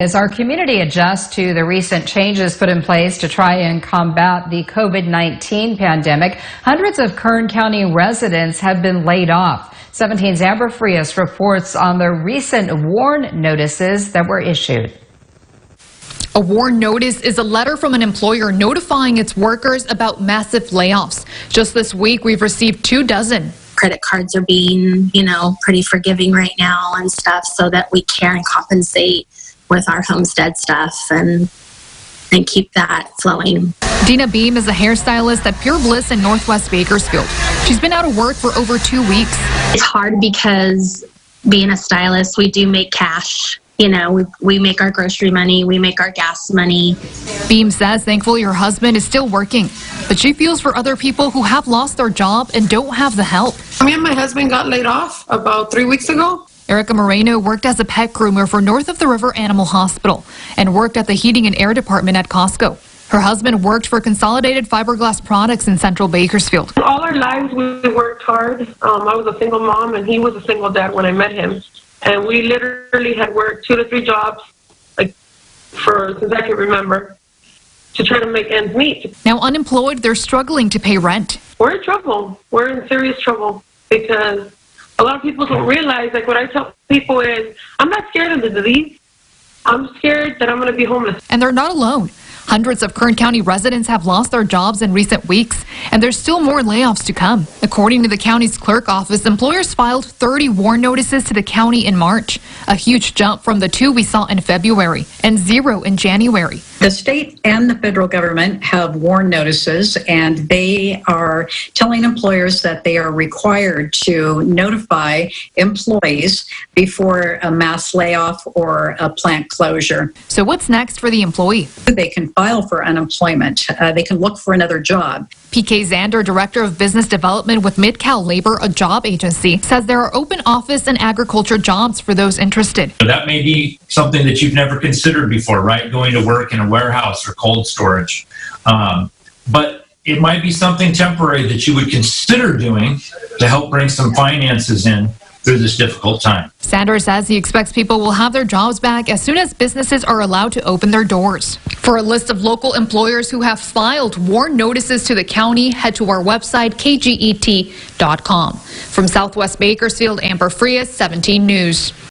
As our community adjusts to the recent changes put in place to try and combat the COVID-19 pandemic, hundreds of Kern County residents have been laid off. 17's Amber Frias reports on the recent WARN notices that were issued. A WARN notice is a letter from an employer notifying its workers about massive layoffs. Just this week, we've received 24. Credit cards are being, pretty forgiving right now and stuff, so that we can compensate with our homestead stuff and keep that flowing. Dina Beam is a hairstylist at Pure Bliss in Northwest Bakersfield. She's been out of work for over 2 weeks. It's hard because being a stylist, we do make cash. We make our grocery money, we make our gas money. Beam says thankfully her husband is still working, but she feels for other people who have lost their job and don't have the help. Me and my husband got laid off about 3 weeks ago. Erica Moreno worked as a pet groomer for North of the River Animal Hospital and worked at the heating and air department at Costco. Her husband worked for Consolidated Fiberglass Products in Central Bakersfield. All our lives we worked hard. I was a single mom and he was a single dad when I met him. And we literally had worked 2 to 3 jobs since I can remember to try to make ends meet. Now unemployed, they're struggling to pay rent. We're in trouble. We're in serious trouble because a lot of people don't realize, what I tell people is, I'm not scared of the disease. I'm scared that I'm going to be homeless. And they're not alone. Hundreds of Kern County residents have lost their jobs in recent weeks, and there's still more layoffs to come. According to the county's clerk office, employers filed 30 WARN notices to the county in March, a huge jump from the 2 we saw in February and 0 in January. The state and the federal government have WARN notices, and they are telling employers that they are required to notify employees before a mass layoff or a plant closure. So what's next for the employee? They can file for unemployment. They can look for another job. PK Zander, Director of Business Development with Mid-Cal Labor, a job agency, says there are open office and agriculture jobs for those interested. That may be something that you've never considered before, right? Going to work in a warehouse or cold storage. But it might be something temporary that you would consider doing to help bring some finances in through this difficult time. Sanders says he expects people will have their jobs back as soon as businesses are allowed to open their doors. For a list of local employers who have filed WARN notices to the county, head to our website, kget.com. From Southwest Bakersfield, Amber Frias, 17 News.